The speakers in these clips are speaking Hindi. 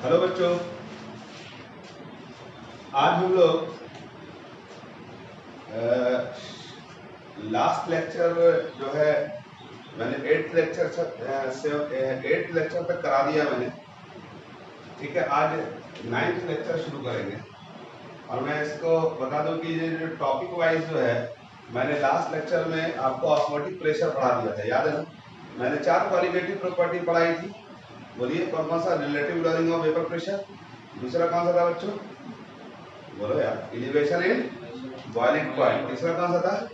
हेलो बच्चों, आज हम लोग लास्ट लेक्चर जो है मैंने 8th लेक्चर से 8th लेक्चर तक करा दिया मैंने। ठीक है, आज 9th लेक्चर शुरू करेंगे। और मैं इसको बता दूं कि ये जो टॉपिक वाइज जो है मैंने लास्ट लेक्चर में आपको ऑस्मोटिक प्रेशर पढ़ा दिया था, याद है ना? मैंने 4 क्वालिटेटिव प्रॉपर्टी पढ़ाई थी। बोलिए कौन कौन सा? Relative lowering of vapour pressure, दूसरा कौन सा था बच्चों? बोलो यार। एलिवेशन इन बॉइलिंग पॉइंट, तीसरा कौन सा था?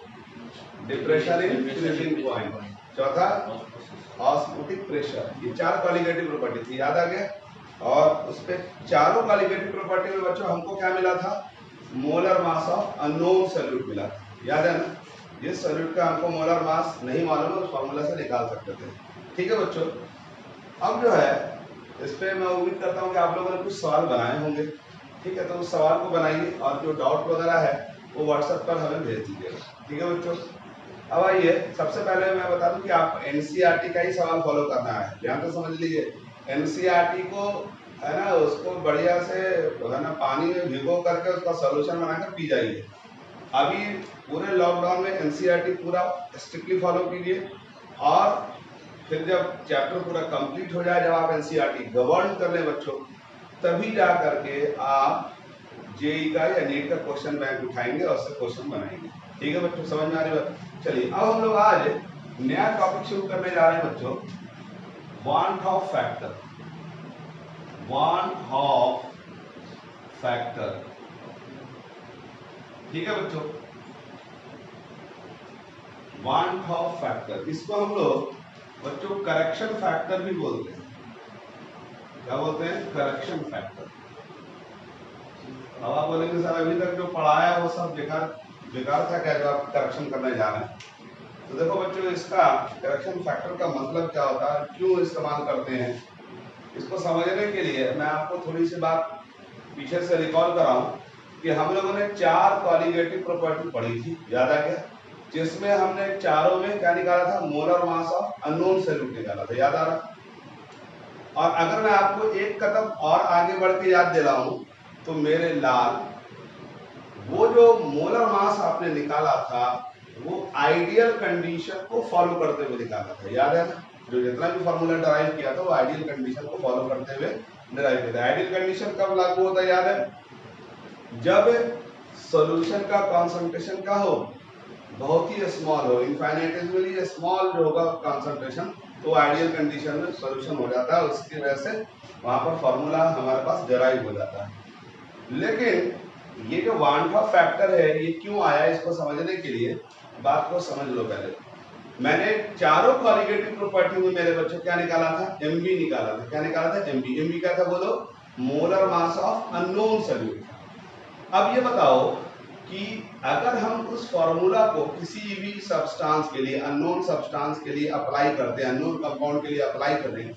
डिप्रेशन इन फ्रीजिंग पॉइंट, चौथा ऑस्मोटिक प्रेशर। ये 4 क्वालिटेटिव प्रॉपर्टी थी, याद आ गया? और उस पे चारों क्वालिटेटिव प्रॉपर्टी में बच्चों हमको क्या मिला था? Molar mass of unknown solute मिला था, याद है ना? जिस सॉल्यूट का हमको मोलर मास नहीं मालूम है उस फॉर्मूला से निकाल सकते थे। ठीक है बच्चों, अब जो है इस पे मैं उम्मीद करता हूँ कि आप लोगों ने कुछ सवाल बनाए होंगे। ठीक है, तो उस सवाल को बनाइए और जो डाउट वगैरह है वो व्हाट्सएप पर हमें भेज दीजिएगा। ठीक है बच्चों, अब आइए सबसे पहले मैं बता दूं कि आप एनसीईआरटी का ही सवाल फॉलो करना है। ध्यान से समझ लीजिए, एनसीईआरटी को है ना, उसको बढ़िया से है ना पानी में भिगो करके उसका सॉल्यूशन बनाकर पी जाइए। अभी पूरे लॉकडाउन में एनसीईआरटी पूरा स्ट्रिक्टली फॉलो कीजिए और फिर जब चैप्टर पूरा कंप्लीट हो जाए, जब आप एनसीईआरटी गवर्न कर लें बच्चों, तभी जा करके आप जेई का या नीट का क्वेश्चन बैंक उठाएंगे और उससे क्वेश्चन बनाएंगे। ठीक है बच्चों, समझ में आ रही बात? चलिए अब हम लोग आज नया टॉपिक शुरू करने जा रहे हैं बच्चों, want Hoff factor. Want Hoff factor, ठीक है बच्चों, वांट ऑफ फैक्टर। इसको हम लोग बच्चों करेक्शन फैक्टर भी बोलते हैं। क्या बोलते हैं? Correction factor. अब आप बोलेंगे सर अभी तक जो पढ़ाया वो सब बेकार था क्या, जो आप करेक्शन करने जा रहे हैं? तो देखो बच्चों, इसका करेक्शन फैक्टर का मतलब क्या होता है, क्यों इस्तेमाल करते हैं, इसको समझने के लिए मैं आपको थोड़ी सी बात पीछे से रिकॉल कराऊं कि हम लोगों ने 4 क्वालिटेटिव प्रॉपर्टी पढ़ी थी, याद आ गया? जिसमें हमने चारों में क्या निकाला था? Molar mass of unknown solute निकाला था, याद आ रहा? और अगर मैं आपको एक कदम और आगे बढ़ के याद दिला हूं तो मेरे लाल, वो जो मोलर मास आपने निकाला था वो आइडियल कंडीशन को फॉलो करते हुए निकाला था, याद है ना? जो जितना भी फॉर्मूला डिराइव किया था वो आइडियल कंडीशन को फॉलो करते हुए डिराइव किया था। आइडियल कंडीशन कब लागू होता है, याद है? जब सॉल्यूशन का कॉन्सेंट्रेशन क्या हो? बहुत ही स्मॉल हो, इनफाइनाइटेसिमली स्मॉल जो होगा कॉन्सेंट्रेशन, तो आइडियल कंडीशन में सॉल्यूशन हो जाता है। उसकी वजह से वहां पर फॉर्मूला हमारे पास डिराइव हो जाता है। लेकिन ये जो वांट ऑफ फैक्टर है ये क्यों आया, इसको समझने के लिए बात को समझ लो। पहले मैंने चारों क्वालिटेटिव प्रॉपर्टी में मेरे बच्चों क्या निकाला था? एमबी निकाला था। क्या निकाला था? एमबी। एमबी क्या था बोलो? Molar mass of unknown solute. अब ये बताओ कि अगर हम उस फॉर्मूला को किसी भी सब्सटेंस के लिए, अननोन सब्सटेंस के लिए अप्लाई करते हैं, अननोन कंपाउंड के लिए अप्लाई करें,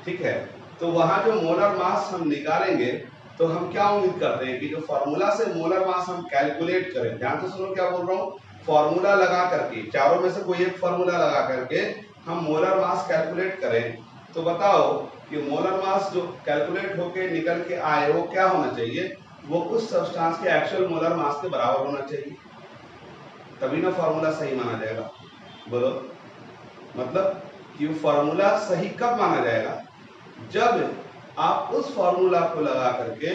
ठीक है, तो वहां जो मोलर मास हम निकालेंगे तो हम क्या उम्मीद करते हैं कि जो फॉर्मूला से मोलर मास हम कैलकुलेट करें, ध्यान से सुनो क्या बोल रहा हूँ, फॉर्मूला लगा करके, चारों में से कोई एक फॉर्मूला लगा करके हम मोलर मास कैलकुलेट करें, तो बताओ कि मोलर मास जो कैलकुलेट होके निकल के आए वो क्या होना चाहिए? वो उस सब्सटेंस के एक्चुअल मोलर मास के बराबर होना चाहिए, तभी ना फॉर्मूला सही माना जाएगा। बोलो, मतलब कि फॉर्मूला सही कब माना जाएगा? जब आप उस फॉर्मूला को लगा करके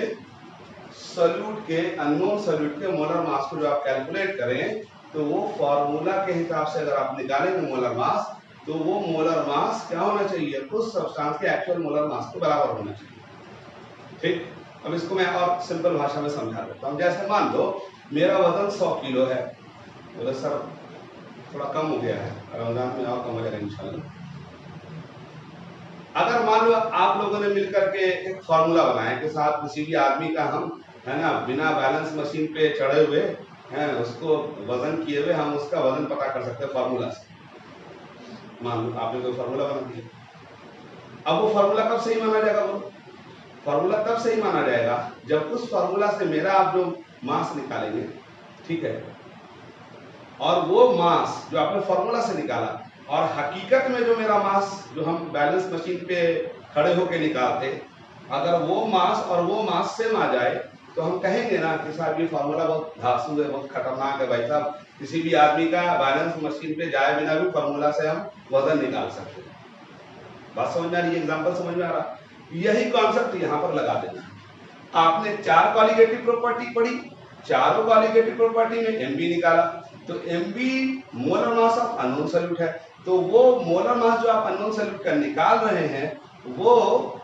सॉल्यूट के, अननोन सॉल्यूट के मोलर मास को जो आप कैलकुलेट करें, तो वो फॉर्मूला के हिसाब से अगर आप निकालेंगे मोलर मास, तो वो मोलर मास क्या होना चाहिए? उस सब्सटेंस के एक्चुअल मोलर मास के बराबर होना चाहिए। ठीक, अब इसको मैं और सिंपल भाषा में समझा देता हूँ। जैसे मान लो मेरा वजन 100 किलो है। बोले सर थोड़ा कम हो गया है, रमजान में और कम हो जाएगा इंशाल्लाह। अगर मान लो आप लोगों ने मिलकर के एक फॉर्मूला बनाया कि साहब किसी भी आदमी का हम है ना बिना बैलेंस मशीन पे चढ़े हुए हैं, उसको वजन किए हुए हम उसका वजन पता कर सकते हैं फॉर्मूला से। मान लो आपने कोई फॉर्मूला बना दिया। अब वो फॉर्मूला कब सही माना जाएगा? बोलो, फॉर्मूला तब सही माना जाएगा जब उस फॉर्मूला से मेरा आप जो मास निकालेंगे, ठीक है, और वो मास जो आपने फॉर्मूला से निकाला और हकीकत में जो मेरा मास जो हम बैलेंस मशीन पे खड़े होके निकालते, अगर वो मास और वो मास सेम आ जाए तो हम कहेंगे ना कि साहब ये फार्मूला बहुत धांसू है, बहुत खतरनाक है भाई साहब, किसी भी आदमी का बैलेंस मशीन पे जाए बिना भी फार्मूला से हम वजन निकाल सकते हैं। बात समझ में आ रही है? एग्जांपल समझ में आ रहा? यही कॉन्सेप्ट यहाँ पर लगा देना। आपने 4 कॉलिगेटिव प्रॉपर्टी पढ़ी, चारों कॉलिगेटिव प्रॉपर्टी में एमबी निकाला, तो MB molar mass of unknown solute है, तो वो मोलर मास जो आप अननोन सॉल्यूट का निकाल रहे हैं वो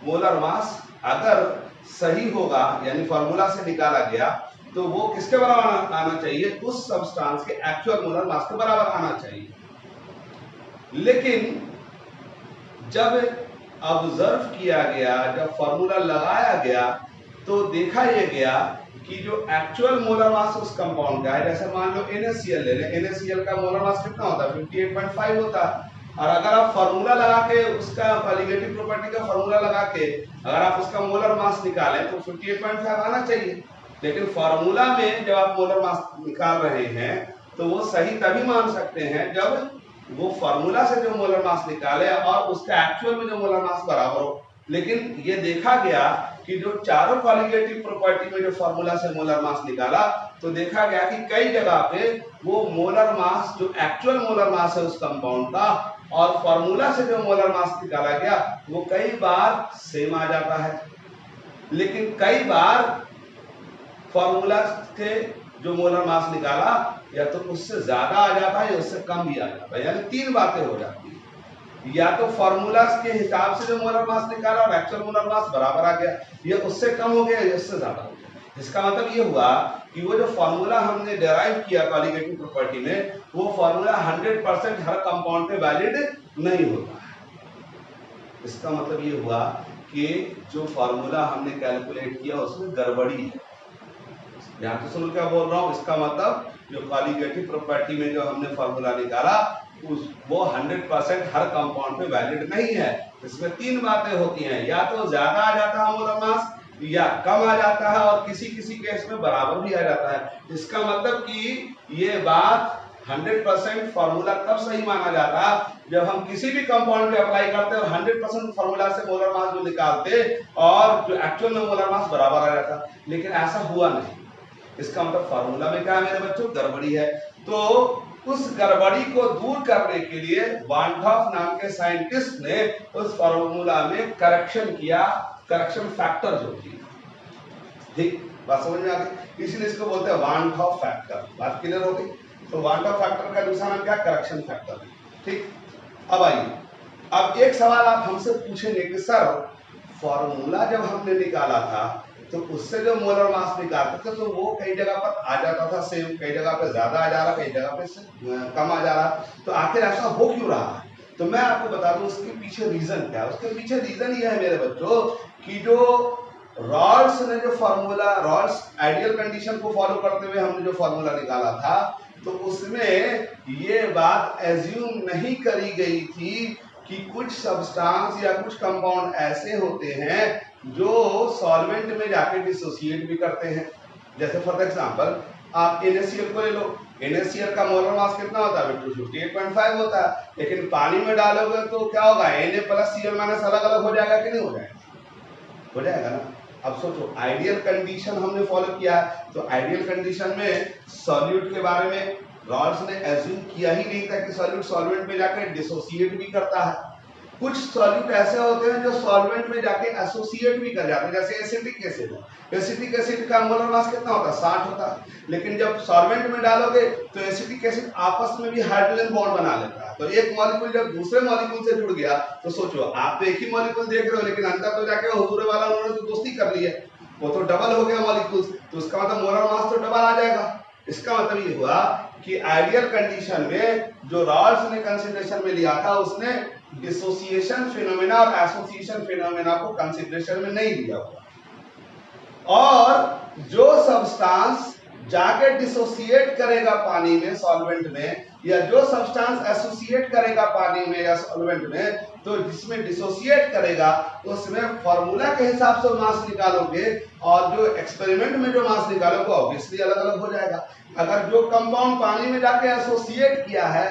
मोलर मास अगर सही होगा यानी फार्मूला से निकाला गया तो वो किसके बराबर आना चाहिए? उस सब्सटेंस के एक्चुअल मोलर मास के बराबर आना चाहिए। लेकिन जब ऑब्जर्व किया गया, जब फार्मूला लगाया गया तो देखा यह गया कि जो एक्चुअल मोलर मास उस कंपाउंड का है, जैसे मान लो NaCl ले लें, NaCl का मोलर मास कितना होता है? 58.5 होता है। और अगर आप फार्मूला लगा के उसका कॉलिगेटिव प्रॉपर्टी का फार्मूला लगा के अगर आप उसका मोलर मास निकालें तो 58.5 आना चाहिए। लेकिन फार्मूला में जब आप मोलर मास निकाल रहे हैं तो वो सही तभी मान सकते हैं जब वो फार्मूला से जो मोलर मास निकाले और उसका एक्चुअल में जो मोलर मास बराबर हो। लेकिन ये देखा गया कि जो चारों कॉलिगेटिव प्रॉपर्टी में जो फार्मूला से मोलर मास निकाला तो देखा गया कि कई जगह पे वो मोलर मास जो एक्चुअल मोलर मास है उस कंपाउंड का और फार्मूला से जो मोलर मास निकाला गया वो कई बार सेम आ जाता है, लेकिन कई बार फार्मूला के जो मोलर मास निकाला या तो उससे ज्यादा आ जाता है या उससे कम भी आ जाता है। यानी 3 बातें हो जाती है, या तो फार्मूला के हिसाब से जो मोलर मास निकाला और एक्चुअल मोलर मास बराबर आ गया, या उससे कम हो गया या उससे ज्यादा हो गया। इसका मतलब ये हुआ कि वो जो फार्मूला हमने डेराइव किया कॉलिगेटिव प्रॉपर्टी में वो फार्मूला 100% हर कंपाउंड पे वैलिड नहीं होता है। इसका मतलब ये हुआ कि जो फार्मूला हमने कैलकुलेट किया उसमें गड़बड़ी है। ध्यान से सुनो क्या बोल रहा हूं। इसका मतलब जो कॉलिगेटिव प्रॉपर्टी में जो हमने फार्मूला निकाला वो 100% हर कंपाउंड पे वैलिड नहीं है। इसमें 3 बातें होती हैं, या तो ज्यादा आ जाता है मोलर मास या कम आ जाता है और किसी किसी केस में बराबर भी आ जाता है। इसका मतलब कि ये बात 100% फार्मूला तब सही माना जाता जब हम किसी भी कंपाउंड पे अप्लाई करते और 100% फार्मूला से मोलर मास जो निकालते और जो एक्चुअल में मोलर मास बराबर आ जाता, लेकिन ऐसा हुआ नहीं। इसका मतलब फार्मूला में क्या है मेरे बच्चों? गड़बड़ी है। तो उस गड़बड़ी को दूर करने के लिए वान डॉर्फ नाम के साइंटिस्ट ने उस फार्मूला में करेक्शन किया, करेक्शन फैक्टर जो किया। ठीक बात समझ में आ गई? इसलिए इसको बोलते हैं वान डॉर्फ फैक्टर। बात क्लियर हो गई? तो वान डॉर्फ फैक्टर का दूसरा नाम क्या? Correction factor. ठीक, अब आइए, अब एक सवाल आप हमसे पूछेंगे कि सर फार्मूला जब हमने निकाला था तो उससे जो मोलर मास निकालते थे तो वो कई जगह पर आ जाता था सेम, कई जगह पे ज्यादा आ जा रहा, कई जगह पे कम आ जा रहा, तो आखिर ऐसा हो क्यों रहा है? तो मैं आपको बता दूं उसके पीछे रीजन क्या है। उसके पीछे रीजन ये है मेरे बच्चों कि जो रॉल्स ने जो फार्मूला, रॉल्स आइडियल कंडीशन को फॉलो करते हुए हमने जो फार्मूला निकाला था तो उसमें ये बात एज्यूम नहीं करी गई थी कि कुछ सब्सटेंस या कुछ कंपाउंड ऐसे होते हैं जो सॉल्वेंट में जाके डिसोसिएट भी करते हैं। जैसे फॉर एग्जांपल आप NaCl को ले लो, NaCl का मोलर मास कितना होता है? 58.5 होता है, लेकिन पानी में डालोगे तो क्या होगा? Na प्लस Cl माइनस अलग अलग हो जाएगा कि नहीं हो जाएगा? हो जाएगा ना। अब सोचो आइडियल कंडीशन हमने फॉलो किया, तो आइडियल कंडीशन में सॉल्यूट के बारे में रॉल्स ने एज्यूम किया ही नहीं था कि सॉल्यूट सॉल्वेंट में जाकर डिसोसिएट भी करता है। कुछ सॉल्यूट ऐसे होते हैं जो सॉल्वेंट में जाके एसोसिएट भी कर जाते हैं, जैसे एसिटिक एसिड है। एसिटिक एसिड का मोलर मास कितना होता है? 60 होता है, लेकिन जब सॉल्वेंट में डालोगे तो एसिटिक एसिड आपस में भी हाइड्रोजन बॉन्ड बना लेता है। तो एक मॉलिक्यूल जब दूसरे मॉलिक्यूल से जुड़ गया तो सोचो आप तो एक ही मॉलिक्यूल देख रहे हो लेकिन अंदर तो जाके हुजूर वाला उन्होंने तो दोस्ती कर ली है, वो तो डबल हो गया मॉलिक्यूल, तो उसका मतलब मोलर मास तो डबल आ जाएगा। इसका मतलब ये हुआ कि आइडियल कंडीशन में जो रॉल्स ने कंसीडरेशन में लिया था उसने डिसोसिएशन फिनोमेना और एसोसिएशन फिनोमेना को कंसीडरेशन में नहीं लिया हुआ। और जो सब्सटेंस जाके डिसोसिएट करेगा पानी में, सॉल्वेंट में, या जो सब्सटेंस एसोसिएट करेगा पानी में या सॉल्वेंट में, तो जिसमें डिसोसिएट करेगा उसमें फार्मूला के हिसाब से मास निकालोगे और जो एक्सपेरिमेंट में जो मास निकालोगे ऑब्वियसली अलग अलग हो जाएगा। अगर जो कंपाउंड पानी में जाके एसोसिएट किया है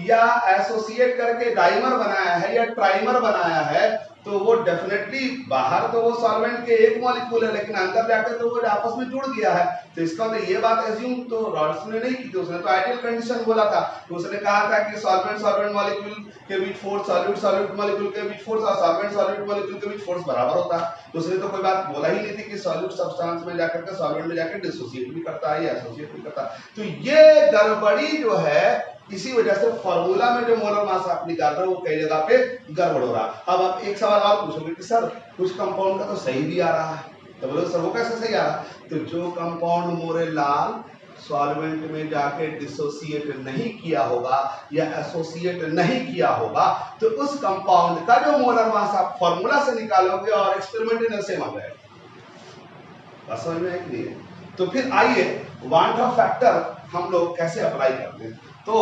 या एसोसिएट करके डाइमर बनाया है या ट्राइमर बनाया है तो वो डेफिनेटली बाहर तो वो सॉल्वेंट के एक मॉलिक्यूल है, लेकिन अंदर जाकर तो वो आपस में जुड़ गया है। तो इसका मतलब ये बात एज्यूम तो रॉल्स ने नहीं की थी, उसने तो आइडियल कंडीशन बोला था। तो उसने कहा था कि सॉल्वेंट सॉल्वेंट मॉलिक्यूल के बीच फोर्स, सॉल्यूट सॉल्यूट मॉलिक्यूल के बीच फोर्स और सॉल्वेंट सॉल्यूट मॉलिक्यूल के बीच फोर्स बराबर होता है। तो उसने तो कोई बात बोला ही नहीं थी कि सॉल्यूट सब्सटेंस में जाकर के सॉल्वेंट में जाकर डिसोसिएट भी करता है या एसोसिएट भी करता है। तो ये गड़बड़ी जो है, इसी वजह से फार्मूला में जो मोलर मास आप निकाल रहे हो वो कई जगह पे गड़बड़ हो रहा है। अब आप एक सवाल और पूछोगे कि सर कुछ कंपाउंड का तो सही भी आ रहा है, तो बोलो सर वो कैसे सही आ रहा है? तो जो कंपाउंड मोरे लाल सॉल्वेंट में जाके डिसोसिएट नहीं किया होगा या एसोसिएट नहीं किया होगा, तो उस कंपाउंड का जो मोलर मास आप फार्मूला से निकालोगे और एक्सपेरिमेंट से मान रहे समझ में है कि नहीं? तो फिर आइए वांट ऑफ फैक्टर हम लोग कैसे अप्लाई करते हैं। तो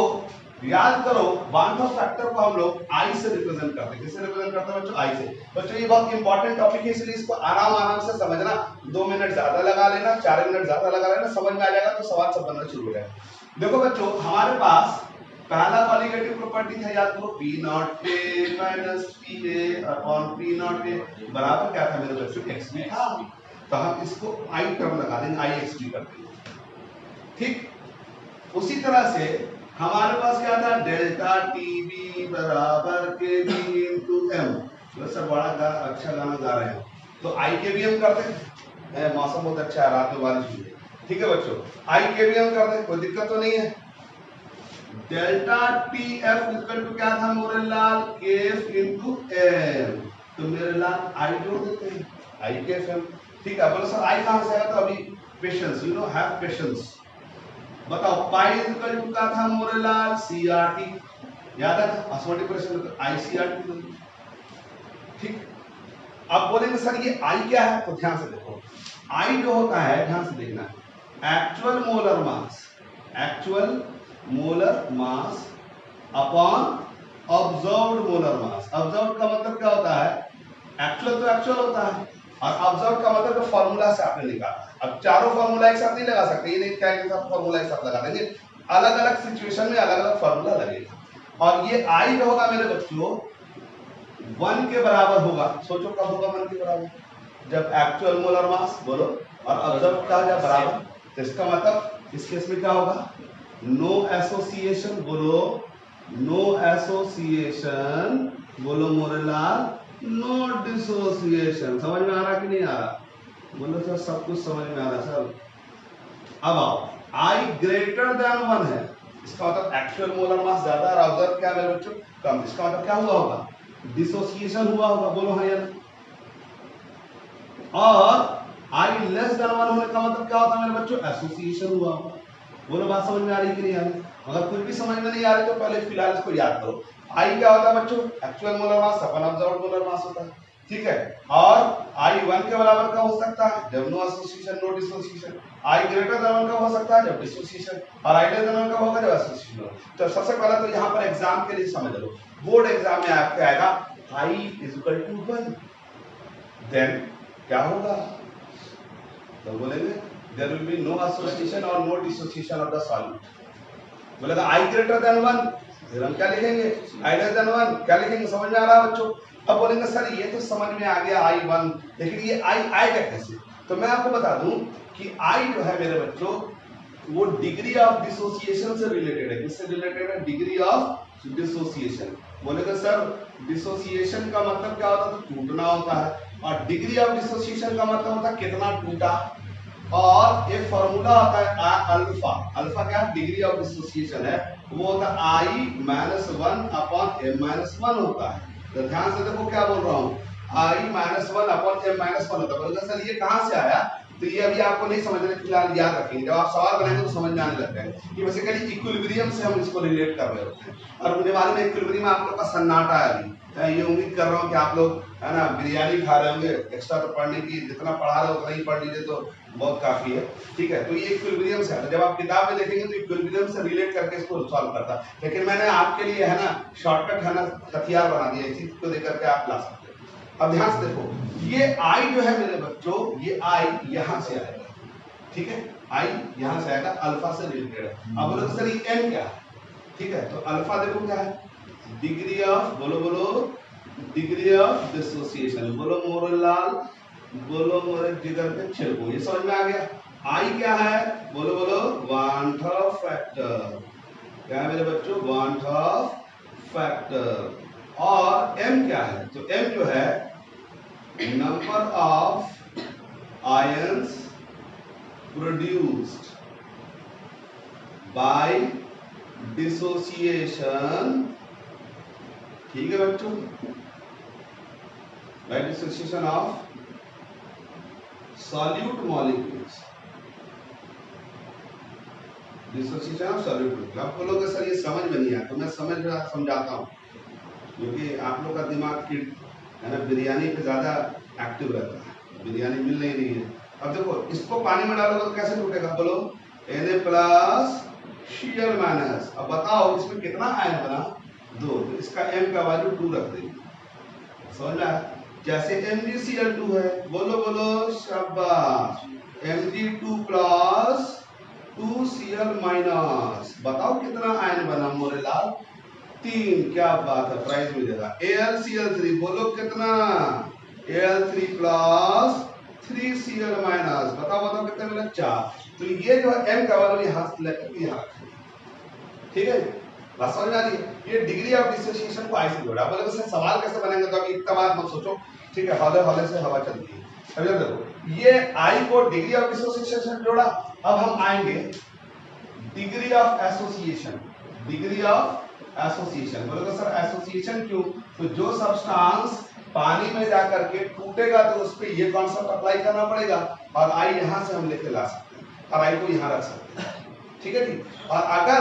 याद करो वांट ऑफ फैक्टर को हम लोग आई से रिप्रेजेंट करते हैं। किससे रिप्रेजेंट करते हैं बच्चों? आई से। बच्चों ये बहुत इंपॉर्टेंट टॉपिक है, इसलिए इसको आराम आराम से समझना। 2 मिनट ज्यादा लगा लेना, 4 मिनट ज्यादा लगा लेना, समझ में आ जाएगा तो सवाल सब बनना शुरू हो जाएगा। देखो बच्चों हमारे पास पहला कॉलिगेटिव प्रॉपर्टी था, याद करो, P not A minus PA upon P not A बराबर क्या था मेरे बच्चों? XB था। तो हम इसको आई टर्म लगा देंगे, IXB कर देंगे। ठीक उसी तरह से हमारे पास क्या था? डेल्टा TB बराबर KB इंटू M। सर बड़ा अच्छा गाना गा रहे हैं, तो IKBM करते हैं। मौसम बहुत अच्छा है, रात में बारिश हुई है, ठीक है बच्चों, IKBM कर दें, कोई दिक्कत तो नहीं है। डेल्टा TF इक्वल टू क्या था मोरे लाल? KF into M। तो मेरे लाल आई जोड़ देते हैं, IKFM। ठीक है, बोलो सर आई कहां से आया? तो अभी patience, you know, have patience. बताओ पाई इक्वल टू क्या था मोरे लाल? CRT। याद है ना ऑस्मोटिक प्रेशर तो ICRT। ठीक, अब बोलेंगे सर ये I क्या है? तो ध्यान से देखो, I जो होता है, ध्यान से देखना, actual molar mass, actual molar mass upon observed molar mass. Observed का मतलब क्या होता है? एक्चुअल तो एक्चुअल होता है, और ऑब्जर्व का मतलब फॉर्मूला से आपने निकाला। अब चारों फॉर्मूला एक साथ नहीं लगा सकते, ये नहीं क्या सब फॉर्मूला एक साथ लगा देंगे, अलग अलग सिचुएशन में अलग अलग फॉर्मूला लगेगा। और ये आई जो होगा मेरे बच्चों 1 के बराबर होगा। सोचो कब होगा 1 के बराबर? जब एक्चुअल मोलर मास बोलो और ऑब्जर्व का जब बराबर। तो इसका मतलब इस केस में क्या होगा? नो एसोसिएशन बोलो, नो एसोसिएशन बोलो मोरे लाल, नो डिसोसिएशन। समझ में आ रहा कि नहीं आ रहा? बोलो सर सब कुछ समझ में आ रहा सर। अब आओ, आई ग्रेटर देन 1 है, इसका मतलब एक्चुअल मोलर मास ज्यादा और ऑब्जर्व क्या मेरे बच्चों? कम। इसका मतलब क्या हुआ होगा? डिसोसिएशन हुआ होगा, बोलो हाँ या नहीं? और आई लेस देन 1 होने का मतलब क्या होता है मेरे बच्चों? एसोसिएशन हुआ होगा। बोलो बात समझ में आ रही कि नहीं आ रही? अगर कुछ भी समझ में नहीं आ रही तो पहले फिलहाल इसको याद करो। आई क्या होता है बच्चों? एक्चुअल मोलर मास अपन ऑब्जर्व्ड मोलर मास होता है, ठीक है। और आई 1 के बराबर का हो सकता है जब no association no dissociation. I greater then 1 का हो सकता है जब डिसोसिएशन, और आई लेस देन 1 का होगा जब एसोसिएशन हो। तो सबसे पहले तो यहाँ पर एग्जाम के लिए समझ लो, बोर्ड एग्जाम में आपके आएगा I is equal to 1, then क्या होगा? तो बोलेंगे there will be no association or no dissociation of the solute। बोलेगा I greater than 1, फिर हम क्या लिखेंगे? I less than 1 क्या लिखेंगे? समझ में आ रहा है बच्चों? अब बोलेंगे सर ये तो समझ में आ गया I1, लेकिन ये I आएगा कैसे? तो मैं आपको बता दूं कि I जो है मेरे बच्चों वो डिग्री ऑफ डिसोसिएशन से रिलेटेड है। किससे रिलेटेड है? Degree of dissociation. बोलेगा सर डिसोसिएशन का मतलब क्या होता है? तो टूटना होता है, और डिग्री ऑफ डिसोसिएशन का मतलब होता है कितना टूटा। और एक फॉर्मूला होता है अल्फा। अल्फा क्या है? डिग्री ऑफ डिसोसिएशन है, वो होता है I minus 1 upon M minus 1 होता है। तो ध्यान से देखो क्या बोल रहा हूँ, I minus 1 upon M minus 1 होता है। बोलेगा सर ये कहाँ से आया? तो ये अभी आपको नहीं समझने, फिलहाल याद रखेंगे, जब आप सवाल बनाएंगे तो समझ में आने लगता है। ये बेसिकली इक्विलिब्रियम से हम इसको रिलेट कर रहे होते हैं, और मुझे मालूम है इक्विलिब्रियम आप लोग का सन्नाटा है अभी। ये उम्मीद कर रहा हूँ कि आप लोग है ना बिरयानी खा रहे होंगे, एक्स्ट्रा तो पढ़ने की जितना पढ़ा रहे हो उतना ही पढ़ लीजिए तो बहुत काफी है, ठीक है। तो ये इक्विलिब्रियम से है, जब आप किताब में देखेंगे तो इक्विलिब्रियम से रिलेट करके इसको सॉल्व करता है, लेकिन मैंने आपके लिए है ना शॉर्टकट है ना हथियार बना दिया, इसी को देकर के आप ला सकते हो। अब ध्यान से देखो, ये आई जो है मेरे बच्चों, ये आई यहाँ से आएगा, ठीक है, आई यहाँ से आएगा, अल्फा से रिलेटेड है। अब बोलो सर ये एन क्या है? ठीक है, तो अल्फा देखो क्या है? डिग्री ऑफ बोलो बोलो डिग्री ऑफ डिसोसिएशन। बोलो मोरेलाल, बोलो मोरे जिगर के छिलको, ये समझ में आ गया। आई क्या है, बोलो बोलो, वान ऑफ फैक्टर। क्या है मेरे बच्चों, वान ऑफ फैक्टर। और एम क्या है, तो एम जो है number of ions produced by dissociation. ठीक है बच्चों, by dissociation of solute molecules, dissociation of solute molecule. आप बोलोगे सर ये समझ में नहीं आया, तो मैं समझाता हूँ, क्योंकि आप लोग का दिमाग की है ना बिरयानी पे ज्यादा एक्टिव रहता है, बिरयानी मिल नहीं रही है। अब देखो इसको पानी में डालोगे तो कैसे टूटेगा, बोलो Na प्लस Cl माइनस। अब बताओ इसमें कितना आयन बना, 2, तो इसका m का वैल्यू 2 रख देंगे, समझ में आया। जैसे MgCl2 है, बोलो बोलो शाबाश, Mg2 प्लस 2Cl माइनस। बताओ कितना आयन बना मोरेलाल, 3। क्या बात है, प्राइज मिलेगा। AlCl3, बोलो कितना, Al3 प्लस 3Cl माइनस। बताओ बताओ कितना मिला, 4। तो ये जो है m का वैल्यू यहाँ से लेकर यहाँ रखेंगे, ठीक है। बात समझ में आ रही है। ये डिग्री ऑफ डिसोसिएशन को आई से जोड़ा। बोले सर सवाल कैसे बनेंगे, तो अभी इतना बात मत सोचो, ठीक है, हौले हौले से हवा चलती है। अब ये देखो, ये आई को डिग्री ऑफ डिसोसिएशन से जोड़ा। अब हम आएंगे degree of association, degree of association. बोलोगे सर एसोसिएशन क्यों, तो जो सब्सटेंस पानी में जाकर के टूटेगा तो उस पे ये कॉन्सेप्ट अप्लाई करना पड़ेगा, और आई यहां से हम लेके ला सकते हैं और आई को यहां रख सकते हैं, ठीक है जी। और अगर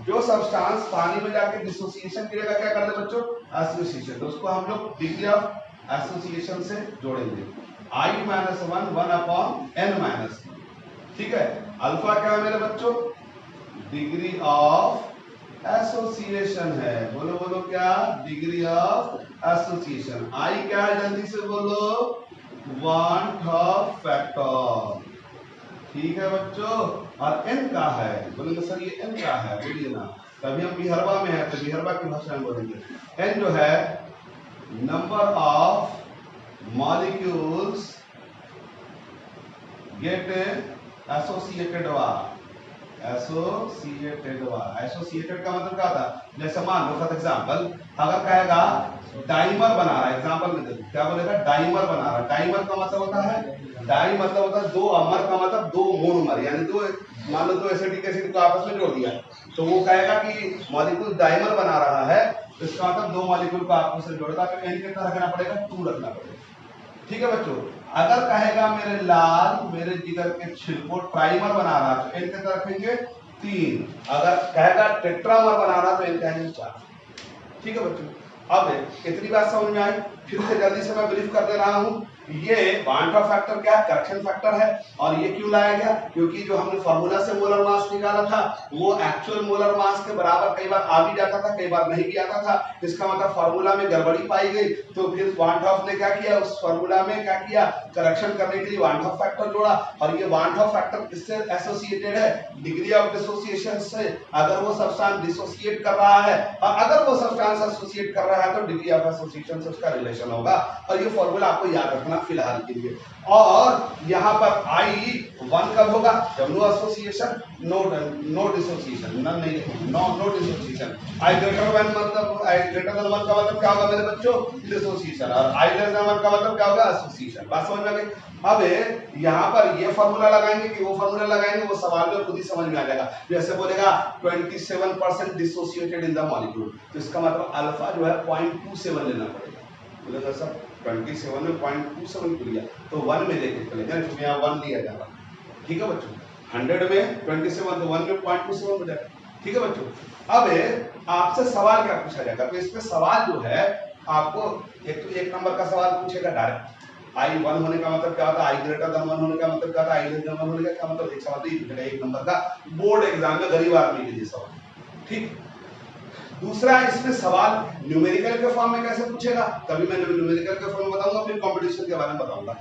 जो सब्सटेंस पानी में जाके डिसोसिएशन करेगा, क्या करते बच्चों, एसोसिएशन, तो उसको हम लोग डिग्री ऑफ एसोसिएशन से जोड़ेंगे। आई माइनस 1 1 अपॉन n माइनस, ठीक है। अल्फा क्या है मेरे बच्चों, डिग्री ऑफ एसोसिएशन है। बोलो बोलो क्या, डिग्री ऑफ एसोसिएशन। आई क्या है, जल्दी से बोलो, वांट ऑफ फैक्टर, ठीक है बच्चों। और n का है, बोलेंगे सर ये n का है, बोलिए ना, तभी हम बिहरवा में है तो बिहरवा की भाषा में बोलेंगे। n जो है number of molecules get associated वा, एसोसिएटेड का मतलब क्या था, जैसे मान लो फॉर एग्जांपल अगर कहेगा डाइमर बना रहा है, एग्जांपल में देखो क्या बोलेगा, डाइमर बना रहा है। डाइमर का मतलब होता है, डाई मतलब होता है दो, अमर का मतलब दो मोनोमर, यानी दो, मान लो दो एसिडिक एसिड को आपस में जोड़ दिया, तो वो कहेगा कि मॉलिक्यूल डाइमर बना रहा है, तो इसका मतलब दो मॉलिक्यूल को आपस में जोड़ेगा, तो n कितना रखना पड़ेगा, 2 रखना पड़ेगा, ठीक है बच्चों। अगर कहेगा मेरे लाल मेरे जिगर के छिलको ट्राइमर बना रहा है, तो n कितना रखेंगे, 3। अगर कहेगा टेट्रामर बना रहा है तो n कहेंगे 4, ठीक है बच्चों। अब इतनी बात समझ में आई, फिर से जल्दी से मैं ब्रीफ कर दे रहा हूं। ये वांट ऑफ फैक्टर क्या है, करेक्शन फैक्टर है। और ये क्यों लाया गया, क्योंकि जो हमने फार्मूला से मोलर मास निकाला था वो एक्चुअल मोलर मास के बराबर कई बार आ भी जाता था, कई बार नहीं भी आता था। इसका मतलब फार्मूला में गड़बड़ी पाई गई, तो फिर वांट ऑफ ने क्या किया, उस फार्मूला में क्या किया, करेक्शन करने के लिए वांट ऑफ फैक्टर जोड़ा। और ये वांट ऑफ फैक्टर किससे एसोसिएटेड है, डिग्री ऑफ डिसोसिएशन से। अगर वो सब्सटेंस डिसोसिएट कर रहा है, और अगर वो सब्सटेंस एसोसिएट कर रहा है तो डिग्री ऑफ एसोसिएशन से उसका रिलेशन होगा। और ये फार्मूला आपको याद रखना फिलहाल के लिए। और यहाँ पर आई 1 कब होगा, जब no association, no dissociation, no dissociation. I greater than मतलब, आई ग्रेटर देन 1 का मतलब क्या होगा मेरे बच्चों, डिसोसिएशन। और आई लेस देन 1 का मतलब क्या होगा, एसोसिएशन। बात समझ में आ गई। अब यहाँ पर ये फार्मूला लगाएंगे कि वो फार्मूला लगाएंगे, वो सवाल में खुद ही समझ में आ जाएगा। जैसे बोलेगा 27% डिसोसिएटेड इन द मॉलिक्यूल, तो इसका मतलब अल्फा जो है 0.27 लेना पड़ेगा। बोलेगा सर 27 में 0.27 क्यों लिया, तो 1 में लेके चलेंगे, क्योंकि यहाँ 1 लिया जा रहा, ठीक है बच्चों। 100 में 27 तो 1 में 0.27 हो जाएगा, ठीक है बच्चों। अब आपसे सवाल क्या पूछा जाएगा, तो इसमें सवाल जो है आपको एक नंबर का सवाल पूछेगा डायरेक्ट, आई 1 होने का मतलब क्या होता है, आई ग्रेटर देन 1 होने का मतलब क्या होता है, आई लेस देन 1 होने का क्या मतलब, एक सवाल तो ये पूछेगा, एक नंबर का बोर्ड एग्जाम में गरीब आदमी के लिए सवाल, ठीक। दूसरा इसमें सवाल न्यूमेरिकल के फॉर्म में कैसे पूछेगा, तभी मैं न्यूमेरिकल के फॉर्म में बताऊंगा, फिर कंपटीशन के बारे में बताऊंगा।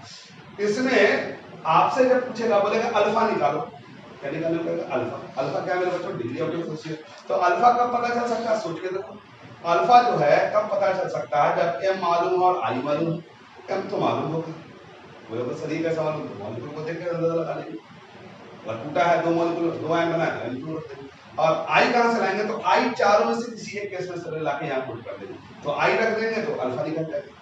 इसमें आपसे जब पूछेगा, बोलेगा अल्फा निकालो, क्या निकालना पड़ेगा, अल्फा। अल्फा क्या मेरे बच्चों, डिग्री ऑफ डिसोसिएशन। तो अल्फा कब पता चल सकता है, सोच के देखो। अल्फा जो है कब पता चल सकता है, जब एम मालूम हो और आई मालूम हो। एम तो मालूम होगा, वो तो शरीर का सवाल तो मॉलिक्यूल को देख के अंदाजा लगा लेंगे। और टूटा है दो मॉलिक्यूल, दो आयन बना है एम रख देंगे। और आई कहां से लाएंगे, तो आई चारों में से किसी एक केस में से लाके यहाँ पुट कर देंगे, तो आई रख देंगे तो अल्फा निकल जाएगा।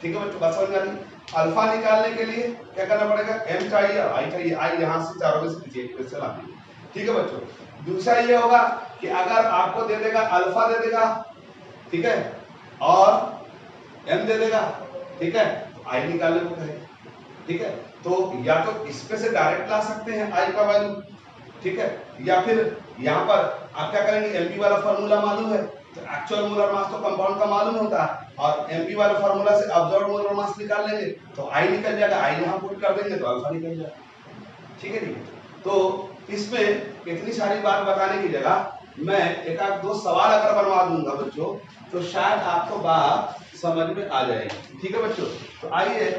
ठीक है बच्चों, बात समझ में आ रही। अल्फा निकालने के लिए क्या करना पड़ेगा, एम चाहिए और आई चाहिए, आई यहाँ से चारों में से किसी एक में से ला देंगे। ठीक है बच्चों, दूसरा ये होगा कि अगर आपको दे देगा अल्फा दे देगा, ठीक है, और एम दे देगा, ठीक है, तो आई निकालने को कहेगा। ठीक है, तो या तो इसमें से डायरेक्ट ला सकते हैं आई का वैल्यू, ठीक है, या फिर यहाँ पर आप क्या करेंगे, एमपी वाला फार्मूला मालूम है तो एक्चुअल मोलर मास तो कंपाउंड का मालूम होता है, और एमपी वाले फार्मूला से ऑब्जर्व्ड मोलर मास निकाल लेंगे तो आई निकल जाएगा, आई यहाँ पुट कर देंगे तो अल्फा निकल जाएगा। ठीक है जी। तो इसमें इतनी सारी बात बताने की जगह मैं एक आध दो सवाल अगर बनवा दूंगा बच्चों तो शायद आपको बात समझ में आ जाएगी। ठीक है बच्चों, तो आइए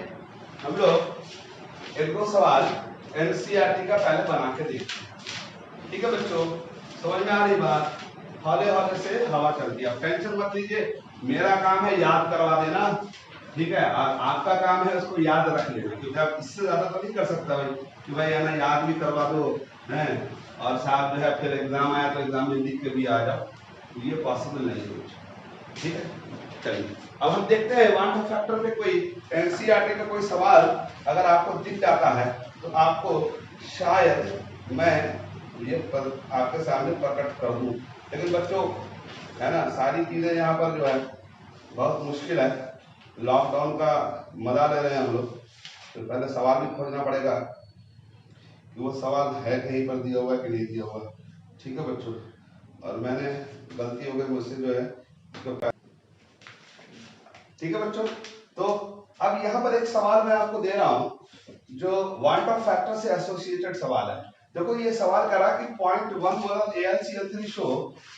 हम लोग एक दो सवाल एनसीईआरटी का पहले बना के देखते हैं। ठीक है बच्चों, समझ में आ रही बात, हौले हौले से हवा चलती है, टेंशन मत लीजिए, मेरा काम है याद करवा देना, ठीक है, और आपका काम है उसको याद रख लेना, क्योंकि आप इससे ज्यादा तो नहीं कर सकता भाई कि भाई है ना याद भी करवा दो हैं और साथ जो है फिर एग्जाम आया तो एग्जाम में लिख के भी आ जाओ, तो ये पॉसिबल नहीं है। ठीक है, चलिए अब हम देखते हैं वन ऑफ फैक्टर पे कोई एनसीईआरटी का कोई सवाल अगर आपको दिख जाता है तो आपको शायद मैं ये आपके सामने प्रकट कर दूं। लेकिन बच्चों है ना, सारी चीजें यहाँ पर जो है बहुत मुश्किल है, लॉकडाउन का मजा ले रहे हैं हम लोग, तो पहले सवाल भी खोजना पड़ेगा कि वो सवाल है कहीं पर दिया हुआ है कि नहीं दिया हुआ। ठीक है बच्चों, और मैंने गलती हो गई मुझसे जो है तो ठीक है बच्चों, तो अब यहाँ पर एक सवाल मैं आपको दे रहा हूं जो वांट ऑफ फैक्टर से एसोसिएटेड सवाल है। देखो ये सवाल करा कि 0.1 molar AlCl3 show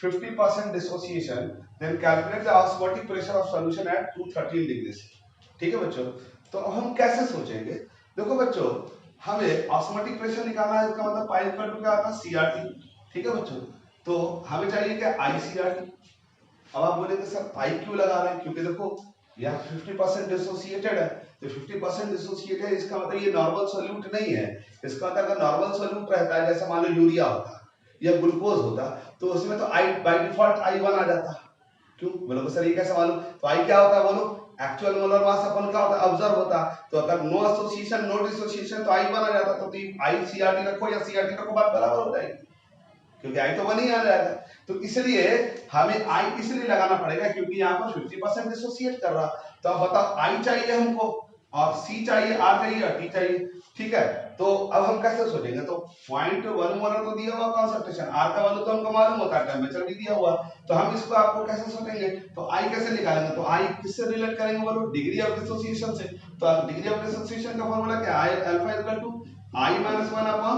50% dissociation, then calculate the osmotic pressure of solution at 213 degree. ठीक है बच्चों, तो हम कैसे सोचेंगे, देखो बच्चों हमें ऑस्मोटिक प्रेशर निकालना है, इसका मतलब पाइप का क्या आता है CRT। ठीक है बच्चों, तो हमें चाहिए क्या ICRT। अब आप बोलेंगे सर आई क्यों लगा रहे हैं, क्योंकि देखो यहाँ 50% डिसोसिएटेड है, तो 50% डिसोसिएटेड इसका मतलब ये नॉर्मल सोल्यूट नहीं है। इसका मतलब अगर नॉर्मल सोल्यूट रहता है, जैसे मान लो यूरिया होता या ग्लूकोज होता, तो उसमें तो आई बाय डिफॉल्ट I1 आ जाता। क्यों बोलोगे सर ये कैसे मालूम, तो आई क्या होता है बोलो, एक्चुअल मोलर मास अपन का होता है, ऑब्जर्व होता, तो अगर नो एसोसिएशन नो डिसोसिएशन तो आई बना जाता, तो आई सीआरटी रखो या सीआरटी रखो बात बराबर हो जाएगी, क्योंकि आई तो बनी आ जाएगा। तो इसलिए हमें आई इसलिए लगाना पड़ेगा क्योंकि यहाँ पर 50% डिसोसिएट कर रहा। तो अब बताओ आई चाहिए हमको और सी चाहिए, आर चाहिए और टी चाहिए। ठीक है, तो अब हम कैसे सोचेंगे, तो 0.1 मोलर तो दिया हुआ कॉन्सेंट्रेशन, आर का वैल्यू तो हमको मालूम होता है, टेम्परेचर भी दिया हुआ, तो हम इसको आपको कैसे सोचेंगे, तो आई कैसे निकालेंगे, तो आई किससे रिलेट करेंगे बोलो, डिग्री ऑफ डिसोसिएशन से। तो डिग्री ऑफ डिसोसिएशन का फार्मूला क्या है, I alpha equal to I minus 1 upon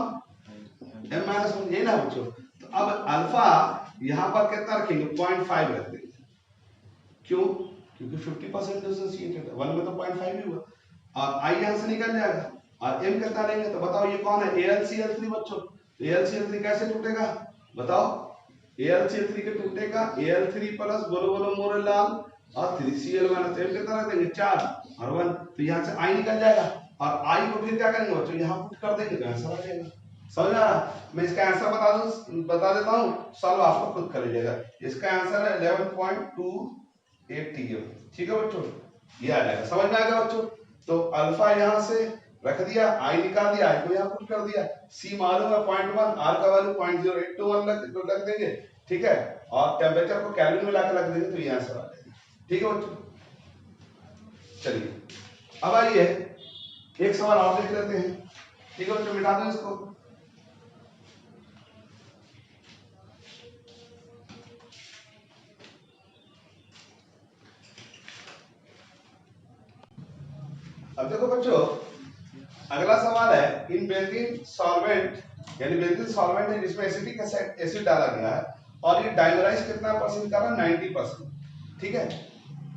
M minus 1, ये ना बच्चों। तो अब अल्फा यहां पर कितना रखेंगे, 0.5 रख देंगे। क्यों, क्योंकि 50% डिसोसिएटेड है, 1 में तो 0.5 ही हुआ और आई यहां से निकल जाएगा और एम कितना लेंगे, तो बताओ ये कौन है, AlCl3 बच्चों। AlCl3 कैसे टूटेगा बताओ, AlCl3 के टूटेगा Al3 प्लस बोलो बोलो मोरलाल और 3Cl माइनस एम कितना रख देंगे 4 और 1, तो यहां से आई निकल जाएगा और आई को फिर क्या करेंगे बच्चों, यहां पुट कर देंगे तो आंसर आ जाएगा। समझ आ रहा, मैं इसका आंसर बता देता हूं, सॉल्व आपको खुद कर लीजिएगा। इसका आंसर है 11.28 TM। ठीक है बच्चों, ये आ जाएगा, समझ में आ गया बच्चों। तो अल्फा यहां से रख दिया, आई निकाल दिया, आई को यहां पुट कर दिया, सी मालूम है 0.1, आर का वैल्यू 0.0821 रख देंगे। ठीक है, और टेम्परेचर को केल्विन में लाकर रख देंगे तो ये आंसर आ जाएगा। ठीक है बच्चों, चलिए अब आइए एक सवाल और देख लेते हैं। ठीक है बच्चों, मिटा दो इसको। अब देखो बच्चों अगला सवाल है, इन बेंजीन सॉल्वेंट, यानी बेंजीन सॉल्वेंट है जिसमें एसिटिक एसिड डाला गया है और ये डाइमराइज कितना परसेंट कर रहा है, 90%। ठीक है,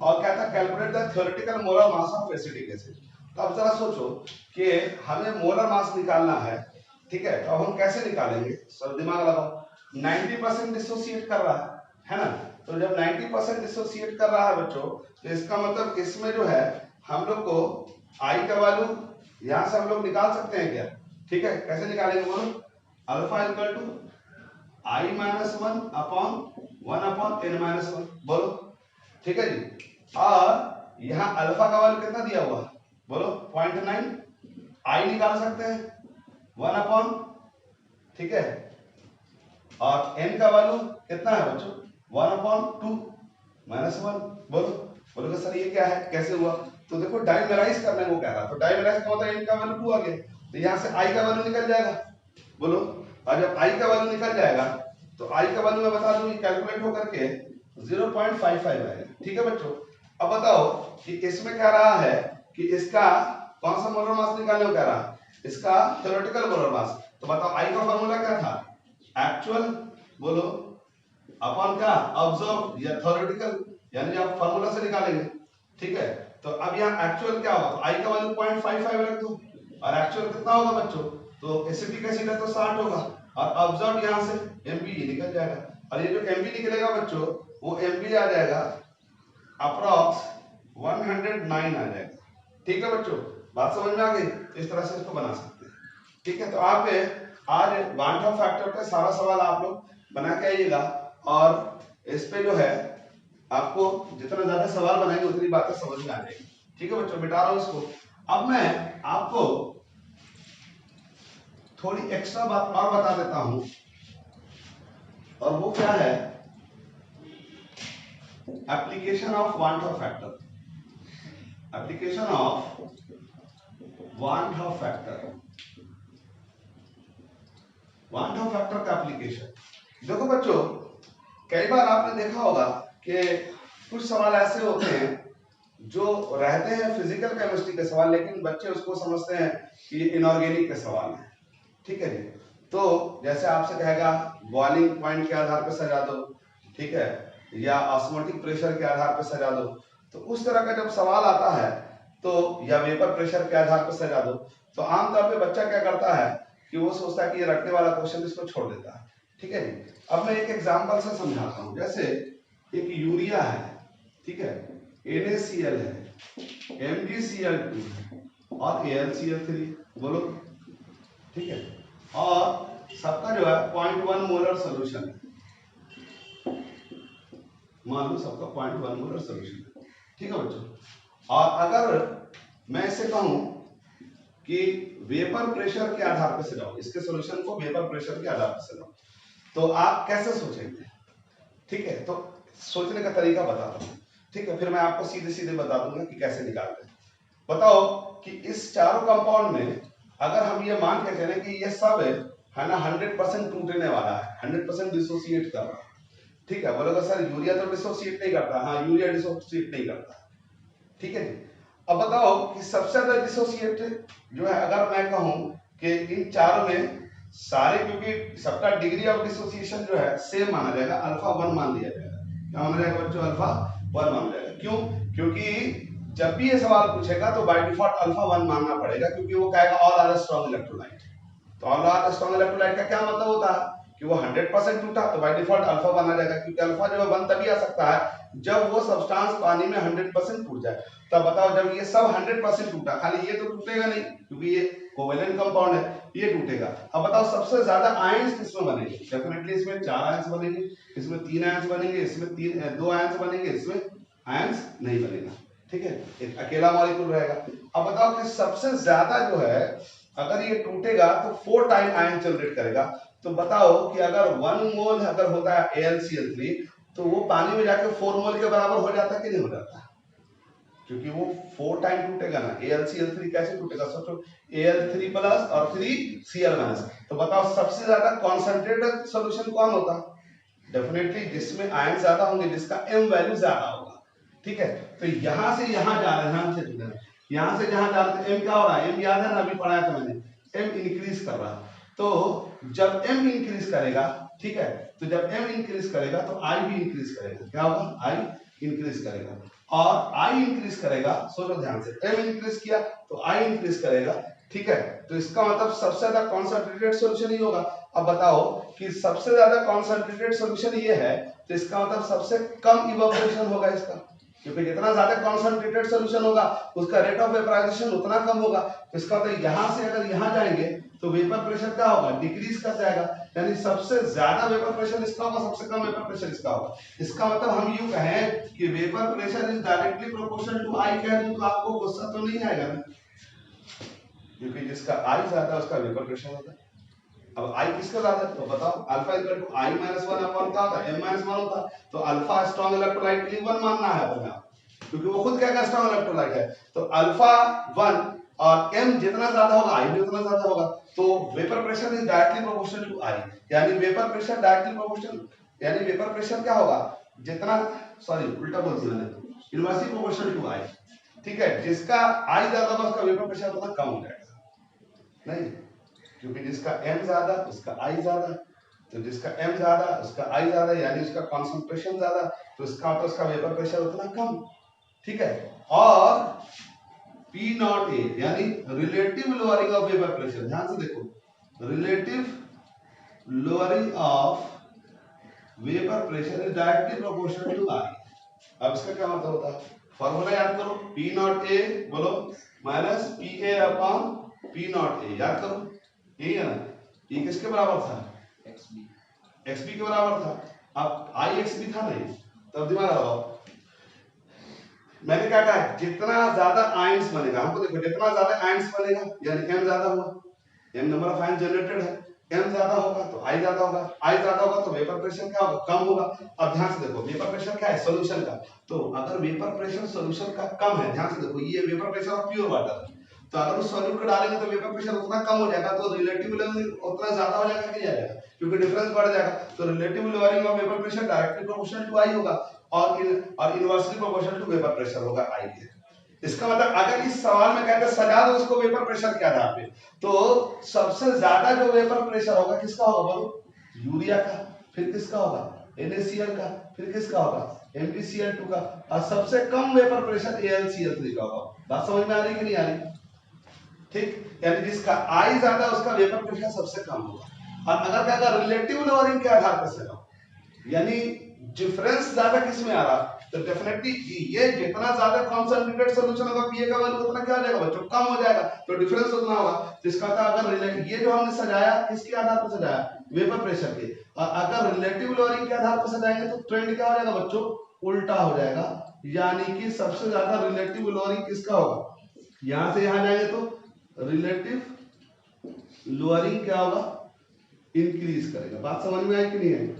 और कहता है calculate the theoretical molar mass of acetic acid. तो अब जरा सोचो कि हमें मोलर मास निकालना है, ठीक है, तो अब हम कैसे निकालेंगे, सब दिमाग लगाओ। 90% डिसोसिएट कर रहा है ना, तो जब 90% डिसोसिएट कर रहा है बच्चों, तो इसका मतलब इसमें जो है हम लोग को आई का वैल्यू यहां से हम लोग निकाल सकते हैं क्या? ठीक है, कैसे निकालेंगे बोलो? Alpha equal to I minus one upon N minus one, बोलो। ठीक है जी। और यहाँ अल्फा का वैल्यू कितना दिया हुआ बोलो? 0.9। आई निकाल सकते हैं 1 अपॉन, ठीक है, और एन का वैल्यू कितना है बच्चों? 1/2 माइनस 1, बोलो। बोलोगे सर ये क्या है, कैसे हुआ? तो देखो डाइमेराइज करने को कह रहा, तो डाइमेराइज का मतलब एन का वैल्यू 2 आ गया, तो यहाँ से आई का वैल्यू निकल जाएगा, बोलो। और जब आई का वैल्यू निकल जाएगा तो आई का वैल्यू मैं बता दूं कैलकुलेट होकर के 0.55 आएगा। ठीक है बच्चों। अब बताओ कि इसमें कह रहा है कि इसका कौन सा मोलर मास निकालने को कह रहा है? इसका थ्योरेटिकल मोलर मास। तो बताओ आई का फार्मूला क्या था? एक्चुअल, बोलो, अपॉन क्या? ऑब्जर्व या थ्योरेटिकल, यानी आप फार्मूला से निकालेंगे। ठीक है, तो अब यहाँ एक्चुअल क्या होगा? तो आई का वैल्यू 0.55 रख दो, और एक्चुअल कितना होगा बच्चों? तो एसिडिक एसिड है तो 60 होगा, और ऑब्जर्व यहाँ से एमबी निकल जाएगा, और ये जो एमबी निकलेगा बच्चों वो एमबी आ जाएगा अप्रॉक्स 109 आ जाएगा। ठीक है बच्चों, बात समझ में आ गई? इस तरह से इसको बना सकते हैं। ठीक है, तो आप आज वांट ऑफ फैक्टर पे सारा सवाल आप लोग बना के आइएगा, और इस पे जो है आपको जितना ज्यादा सवाल बनाएंगे उतनी बातें समझ में आ जाएगी। ठीक है बच्चों, मिटा रहा हूं इसको। अब मैं आपको थोड़ी एक्स्ट्रा बात और बता देता हूं, और वो क्या है? Application of want Hoff factor. Application of want Hoff factor. Want Hoff factor का एप्लीकेशन देखो बच्चों, कई बार आपने देखा होगा कि कुछ सवाल ऐसे होते हैं जो रहते हैं फिजिकल केमिस्ट्री के सवाल, लेकिन बच्चे उसको समझते हैं कि ये इनऑर्गेनिक के सवाल है। ठीक है जी। तो जैसे आपसे कहेगा बॉइलिंग पॉइंट के आधार पर सजा दो, ठीक है, या ऑस्मोटिक प्रेशर के आधार पर सजा दो, तो उस तरह का जब सवाल आता है तो, या वेपर प्रेशर के आधार पर सजा दो, तो आमतौर पे बच्चा क्या करता है कि वो सोचता है कि ये रटने वाला क्वेश्चन, इसको छोड़ देता है। ठीक है जी। अब मैं एक एग्जांपल से समझाता हूँ। जैसे एक यूरिया है, ठीक है, NaCl है, MgCl2 है, और AlCl3, बोलो। ठीक है, और सबका जो है 0.1 मोलर सोल्यूशन है, मान लो सबका 0.1 मोलर सोल्यूशन है। ठीक है बच्चों, और अगर मैं इसे कहूं कि वेपर प्रेशर के आधार पर सजाओ, इसके सॉल्यूशन को वेपर प्रेशर के आधार पर सजाओ, तो आप कैसे सोचेंगे? ठीक है, तो सोचने का तरीका बताता हूं। ठीक है, फिर मैं आपको सीधे सीधे बता दूंगा कि कैसे निकालते हैं। बताओ कि इस चारों कंपाउंड में अगर हम ये मान के चलें कि ये सब है ना 100% टूटने वाला है, 100% डिसोसिएट कर रहा है। ठीक है, बोलोगे सर यूरिया तो डिसोसिएट नहीं करता। हाँ, यूरिया डिसोसिएट नहीं करता। ठीक है जी। अब बताओ कि सबसे ज्यादा डिसोसिएट जो है, अगर मैं कहूं कि इन चारों में सारे, क्योंकि सबका डिग्री ऑफ डिसोसिएशन जो है सेम माना जाएगा, अल्फा 1 मान लिया जाएगा। क्या माना जाएगा बच्चों? अल्फा 1 माना जाएगा। क्यों? क्योंकि जब भी ये सवाल पूछेगा तो बाय डिफॉल्ट अल्फा 1 मानना पड़ेगा, क्योंकि वो कहेगा ऑल आर स्ट्रॉन्ग इलेक्ट्रोलाइट। तो ऑल आर स्ट्रॉन्ग इलेक्ट्रोलाइट का क्या मतलब होता है कि वो 100% टूटा, तो बाय डिफॉल्ट अल्फा 1 आ जाएगा, क्योंकि अल्फा जो है 1 तभी आ सकता है जब वो सब्सटेंस पानी में 100% टूट जाए। तब बताओ जब ये सब 100% टूटा, खाली ये तो टूटेगा नहीं क्योंकि ये कोवेलेंट कंपाउंड है, ये टूटेगा। अब बताओ सबसे ज्यादा आयंस किसमें बनेंगे? डेफिनेटली इसमें 4 आयंस बनेंगे, इसमें 3 आयंस बनेंगे, इसमें 2 आयंस बनेंगे, इसमें आयंस नहीं बनेगा। ठीक है, एक अकेला मॉलिक्यूल रहेगा। अब बताओ कि सबसे ज्यादा जो है अगर ये टूटेगा तो 4 टाइम आयन जनरेट करेगा। तो बताओ कि अगर 1 मोल अगर होता है AlCl3, तो वो पानी में जाकर 4 मोल के बराबर हो जाता है कि नहीं हो जाता? क्योंकि वो 4 टाइम टूटेगा ना। AlCl3 कैसे टूटेगा? सोचो, Al3 प्लस और 3Cl माइनस। तो बताओ सबसे ज्यादा कॉन्सेंट्रेटेड सॉल्यूशन कौन होता? डेफिनेटली जिसमें आयन ज्यादा होंगे, जिसका M वैल्यू ज्यादा होगा। ठीक है, तो यहां से यहां जा रहे हैं, यहां से जहां जा रहे हैं, M क्या हो रहा है? M याद है ना, अभी पढ़ाया था मैंने, M इंक्रीज कर रहा है। तो जब M इंक्रीज करेगा, ठीक है, तो जब M इंक्रीज करेगा तो I भी इंक्रीज करेगा। क्या होगा? I इंक्रीज करेगा, और I इंक्रीज करेगा, सोचो ध्यान से, M इंक्रीज किया तो I इंक्रीज करेगा, ठीक है, तो इसका मतलब सबसे ज्यादा कॉन्सेंट्रेटेड सॉल्यूशन ही होगा। अब बताओ कि सबसे ज्यादा कॉन्सेंट्रेटेड सॉल्यूशन ये है, तो इसका मतलब सबसे कम इवेपोरेशन होगा इसका, क्योंकि जितना ज्यादा कॉन्सेंट्रेटेड सॉल्यूशन होगा उसका रेट ऑफ वेपराइजेशन उतना कम होगा। तो इसका मतलब यहां से अगर यहां जाएंगे तो वेपर प्रेशर क्या होगा, डिक्रीज कर जाएगा, यानी सबसे ज्यादा वेपर प्रेशर इसका होगा, सबसे कम वेपर प्रेशर इसका होगा। इसका मतलब हम यूं कहें कि vapour pressure is directly proportional to i कह दूं तो आपको गुस्सा तो नहीं आएगा ना, क्योंकि जिसका आई ज्यादा उसका वेपर प्रेशर होता है। अब आई किसका ज्यादा है तो बताओ, alpha equal to I minus 1 upon क्या होता है, m माइनस 1 होता है। तो अल्फा स्ट्रॉन्ग इलेक्ट्रोलाइट के लिए 1 मानना है अपने आप, क्योंकि वो खुद क्या स्ट्रॉन्ग इलेक्ट्रोलाइट है। तो अल्फा 1 और m जितना ज्यादा होगा आई भी उतना ज्यादा होगा। तो vapour pressure is directly proportional to i, यानी वेपर प्रेशर डायरेक्टली प्रोपोर्शनल, यानी वेपर प्रेशर क्या होगा, जितना, सॉरी उल्टा बोल दिया मैंने, इनवर्सली प्रोपोर्शनल टू आई। ठीक है, जिसका आई ज्यादा होगा उसका वेपर प्रेशर उतना कम हो जाएगा, नहीं, क्योंकि जिसका m ज्यादा उसका I ज्यादा, तो जिसका m ज्यादा उसका I ज्यादा, यानी उसका कंसंट्रेशन ज्यादा, तो इसका तो उसका वेपर प्रेशर उतना कम। ठीक है, और P नॉट ए यानी relative lowering of vapour pressure, ध्यान से देखो, relative lowering of vapour pressure is directly proportional to I। अब इसका क्या मतलब होता है, फॉर्मूला याद करो, P नॉट ए बोलो minus P A upon P naught ए, याद करो, यही है ना, ये किसके बराबर था, xb के बराबर था। अब आई एक्स भी था नहीं, तब दिमाग लगाओ, मैंने क्या कहा, जितना ज्यादा आयंस बनेगा, हमको देखो जितना ज्यादा आयंस बनेगा यानी m ज्यादा हुआ, m number of ions generated है, m ज्यादा होगा तो I ज्यादा होगा, I ज्यादा होगा तो वेपर प्रेशर क्या होगा, कम होगा। अब ध्यान से देखो, वेपर प्रेशर क्या है, सॉल्यूशन का, तो अगर वेपर प्रेशर सॉल्यूशन का कम है, ध्यान से देखो ये vapour pressure of pure water, तो अगर उस सॉल्यूट को डालेंगे तो वेपर प्रेशर उतना कम हो जाएगा, तो रिलेटिव लोअरिंग उतना ज्यादा हो जाएगा कि नहीं आएगा, क्योंकि डिफरेंस बढ़ जाएगा। तो relative lowering of vapour pressure directly proportional to i होगा, और inversely proportional to vapour pressure होगा आई के। इसका मतलब अगर इस सवाल में कहते सजा दो उसको वेपर प्रेशर के आधार पे, तो सबसे ज्यादा जो वेपर प्रेशर होगा किसका होगा बोलो, यूरिया का, फिर किसका होगा, NaCl का, फिर किसका होगा, MgCl2 का, और सबसे कम वेपर प्रेशर AlCl3 का होगा। बात समझ में आ रही कि नहीं आ रही, ठीक, यानी जिसका I ज्यादा उसका वेपर प्रेशर सबसे कम होगा। और अगर क्या रिलेटिव लोअरिंग के आधार पर से यानी डिफरेंस ज्यादा किस में आ रहा, तो डेफिनेटली ये जितना ज्यादा कॉन्सेंट्रेटेड सॉल्यूशन होगा पीए का वैल्यू उतना क्या हो जाएगा बच्चों, कम हो जाएगा, तो डिफरेंस उतना होगा। जिसका था अगर ये जो हमने सजाया किसके आधार पर सजाया, वेपर प्रेशर के, और अगर रिलेटिव लोअरिंग के आधार पर सजाएंगे तो ट्रेंड क्या हो जाएगा बच्चों, उल्टा हो जाएगा, यानी कि सबसे ज्यादा रिलेटिव लोअरिंग किसका होगा, यहां से यहां जाएंगे तो रिलेटिव लोअरिंग क्या होगा, इंक्रीज करेगा। बात समझ में आई कि नहीं आई,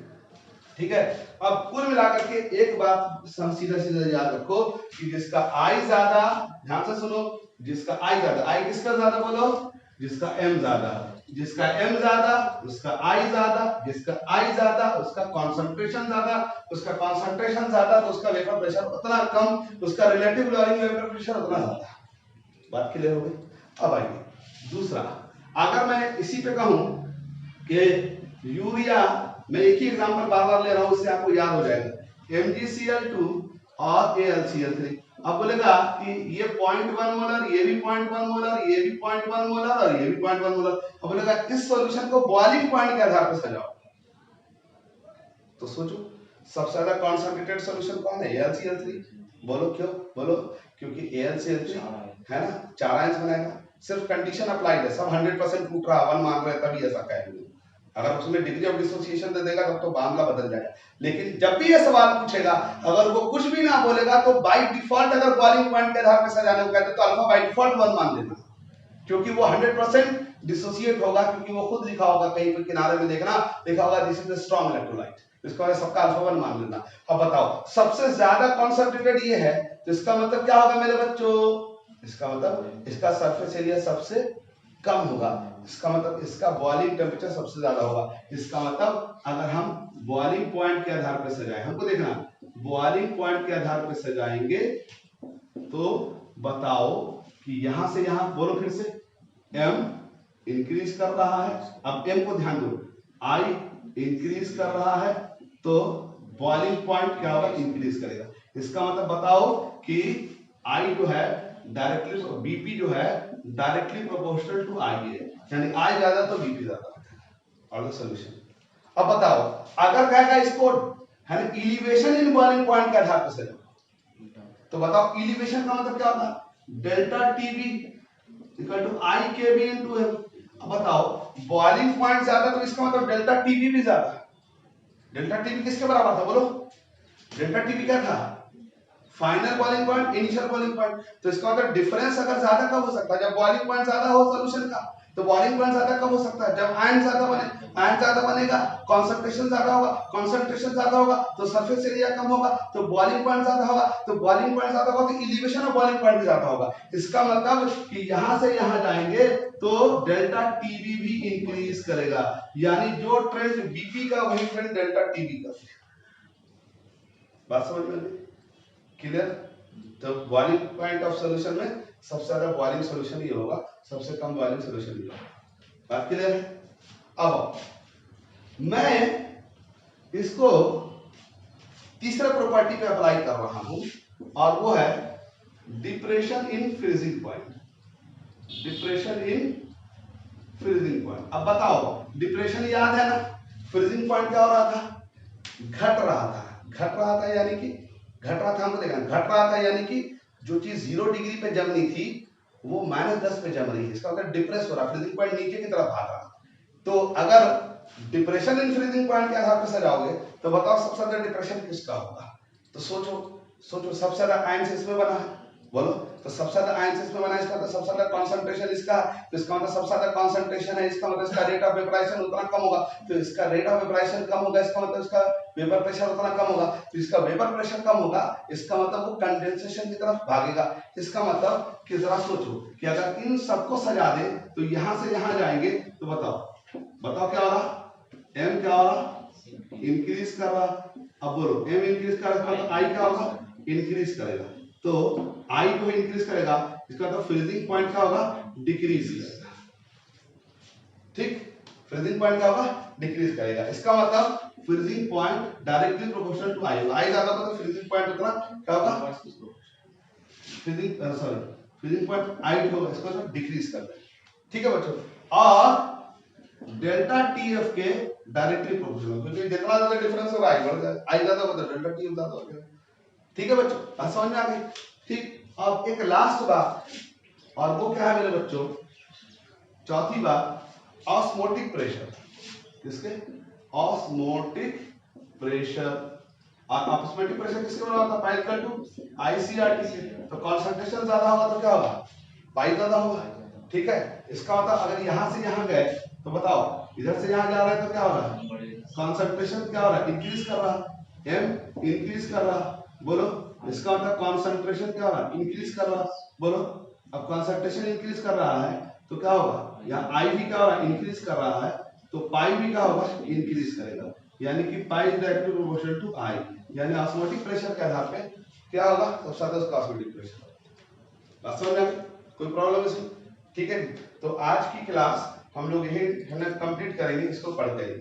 ठीक है। अब कुल मिलाकर के एक बात हम सीधा सीधा याद रखो कि जिसका आई ज्यादा, ध्यान से सुनो, जिसका आई ज्यादा, आई किसका ज्यादा बोलो, जिसका एम ज्यादा, जिसका एम ज्यादा उसका आई ज्यादा, जिसका आई ज्यादा उसका कंसंट्रेशन ज्यादा, उसका कंसंट्रेशन ज्यादा तो उसका वेपर प्रेशर उतना कम, उसका रिलेटिव लोअरिंग वेपर प्रेशर उतना ज्यादा। बात क्लियर हो गई। अब आइए दूसरा, अगर मैं इसी पे कहूं कि यूरिया, मैं एक ही एग्जांपल बार बार ले रहा हूं इससे आपको याद हो जाएगा, MgCl2 और AlCl3, अब बोलेगा कि ये 0.1 मोलर, ये भी 0.1 मोलर, ये भी 0.1 मोलर और ये भी 0.1 मोलर, अब बोलेगा इस सॉल्यूशन को बॉइलिंग पॉइंट के आधार पर सजाओ, तो सोचो सबसे ज्यादा कॉन्सेंट्रेटेड सॉल्यूशन कौन है, AlCl3, बोलो क्यों, बोलो क्योंकि AlCl3 है ना 4 आयंस बनाएगा, सिर्फ कंडीशन अप्लाइड है, सब 100% टूट रहा 1 मान रहे तभी ऐसा कहेंगे, अगर उसमें डिग्री ऑफ डिसोसिएशन दे देगा तब तो मामला बदल जाएगा। लेकिन जब भी ये सवाल पूछेगा अगर वो कुछ भी ना बोलेगा तो बाय डिफॉल्ट अगर बॉइलिंग पॉइंट के आधार पर सजाने को कहते तो अल्फा बाय डिफॉल्ट 1 मान लेना, क्योंकि वो 100% डिसोसिएट होगा, क्योंकि वो खुद लिखा होगा कहीं पे किनारे में देखना, लिखा होगा this is a strong electrolyte, इसको वजह सबका अल्फा 1 मान लेना। अब बताओ सबसे ज्यादा कॉन्सेंट्रेटेड ये है, तो इसका मतलब क्या होगा मेरे बच्चों, इसका मतलब इसका सरफेस एरिया सबसे कम होगा, इसका मतलब इसका बॉइलिंग टेम्परेचर सबसे ज्यादा होगा। इसका मतलब अगर हम बॉइलिंग पॉइंट के आधार पर सजाएं, हमको देखना बॉइलिंग पॉइंट के आधार पर सजाएंगे तो बताओ कि यहां से यहां बोलो फिर से, m इंक्रीज कर रहा है, अब m को ध्यान दो, I इंक्रीज कर रहा है तो बॉइलिंग पॉइंट क्या होगा, इंक्रीज करेगा। इसका मतलब बताओ कि I जो है डायरेक्टली बीपी जो है डायरेक्टली प्रोपोर्शनल टू आई है, यानी आई ज्यादा तो बीपी ज्यादा और द सॉल्यूशन। अब बताओ अगर कहेगा इसको है ना इलिवेशन इन बॉइलिंग पॉइंट के आधार पर से, तो बताओ इलिवेशन का मतलब क्या होता है, डेल्टा टीबी इक्वल टू आई के बी इनटू एम। अब बताओ बॉइलिंग पॉइंट ज्यादा तो इसका मतलब डेल्टा टीबी भी ज्यादा। डेल्टा टीबी किसके बराबर था बोलो, डेल्टा टीबी क्या था, final boiling point initial boiling point. तो इसका मतलब डिफरेंस अगर ज्यादा कब हो सकता है, जब बॉइलिंग पॉइंट ज्यादा हो सॉल्यूशन का। तो बॉइलिंग पॉइंट ज्यादा कब हो सकता है, जब आयन ज्यादा बने। आयन ज्यादा बनेगा कंसंट्रेशन ज्यादा होगा, कंसंट्रेशन ज्यादा होगा तो सरफेस एरिया कम होगा, तो बॉइलिंग पॉइंट ज्यादा होगा, तो बॉइलिंग पॉइंट ज्यादा होगा तो एलिवेशन ऑफ बॉइलिंग पॉइंट भी ज्यादा होगा। इसका मतलब कि यहां से यहां जाएंगे तो डेल्टा टीबी भी इंक्रीज करेगा, यानी जो ट्रेंड बीपी का वही ट्रेंड डेल्टा टीबी का। बात समझ में आई, क्लियर। तो बॉइलिंग पॉइंट ऑफ सॉल्यूशन में सबसे ज्यादा बॉइलिंग सॉल्यूशन ही होगा, सबसे कम बॉइलिंग सॉल्यूशन ही होगा। बात क्लियर है। अब मैं इसको तीसरा प्रॉपर्टी पे अप्लाई कर रहा हूं और वो है depression in freezing point. Depression in freezing point. अब बताओ डिप्रेशन याद है ना, फ्रीजिंग पॉइंट क्या हो रहा था, घट रहा था। घट रहा था यानी कि घट रहा था, हमको देखा घट रहा था यानी कि जो चीज 0 डिग्री पे जमनी थी वो -10 पे जम रही है, इसका मतलब डिप्रेस हो रहा, फ्रीजिंग पॉइंट नीचे की तरफ भाग रहा। तो अगर डिप्रेशन इन फ्रीजिंग पॉइंट के आधार पर सजाओगे तो बताओ सबसे ज्यादा डिप्रेशन किसका होगा। तो सोचो सोचो सबसे ज्यादा आयंस इसमें बना है, बोलो। तो सबसे ज्यादा आयंस इसमें बना है, इसका मतलब सबसे ज्यादा कंसंट्रेशन इसका, तो इसका मतलब सबसे ज्यादा कंसंट्रेशन है, इसका मतलब इसका रेट ऑफ वेपराइजेशन उतना कम होगा, तो इसका रेट ऑफ वेपराइजेशन कम होगा, इसका मतलब इसका वेपर प्रेशर उतना कम होगा, तो इसका वेपर प्रेशर कम होगा, इसका मतलब वो कंडेंसेशन की तरफ भागेगा। इसका मतलब कि जरा सोचो कि अगर इन सबको सजा दे तो यहां से यहां जाएंगे तो बताओ बताओ क्या होगा, m क्या होगा, इंक्रीज कर रहा। अब बोलो m इंक्रीज कर रहा तो i क्या होगा, इंक्रीज करेगा। तो i जो इंक्रीज करेगा इसका मतलब फ्रीजिंग पॉइंट क्या होगा, डिक्रीज करेगा। ठीक, फ्रीजिंग पॉइंट क्या होगा, डिक्रीज करेगा। इसका मतलब freezing point directly proportional to i होगा। i ज्यादा होगा तो फ्रीजिंग पॉइंट उतना क्या होगा, फ्रीजिंग पॉइंट i होगा, इसको मतलब डिक्रीज कर देगा। ठीक है बच्चों। और डेल्टा टीएफ के डायरेक्टली प्रोपोर्शनल, क्योंकि जितना ज्यादा डिफरेंस होगा आई बढ़ जाएगा, आई ज्यादा होगा तो डेल्टा टीएफ ज्यादा हो जाएगा। ठीक है बच्चों, बात समझ में आ गई। ठीक, अब एक लास्ट बात और वो क्या है मेरे बच्चों, चौथी बात, ऑस्मोटिक प्रेशर। किसके, ऑस्मोटिक प्रेशर। और ऑस्मोटिक प्रेशर किसके बराबर होता है, पाई इक्वल टू आईसीआरटी से। तो कंसंट्रेशन ज्यादा होगा तो क्या होगा, पाई ज्यादा होगा। ठीक है, इसका मतलब अगर यहां से यहां गए तो बताओ इधर से यहां जा रहा है तो क्या हो रहा है, कंसंट्रेशन क्या हो रहा है, इंक्रीज कर रहा है, m इंक्रीज कर रहा। बोलो इसका मतलब कंसंट्रेशन क्या हो रहा है, इंक्रीज कर रहा। बोलो अब कंसंट्रेशन इंक्रीज कर रहा है तो क्या होगा, यहाँ i भी क्या हो रहा है, इंक्रीज कर रहा है, तो पाई भी क्या होगा, इंक्रीज करेगा। यानी कि pi is directly proportional to i, यानी ऑस्मोटिक प्रेशर के आधार पे क्या होगा, सबसे ज्यादा उसका ऑस्मोटिक प्रेशर। बात समझ में, कोई प्रॉब्लम इसमें। ठीक है, तो आज की क्लास हम लोग यही कंप्लीट करेंगे, इसको पढ़ते हैं।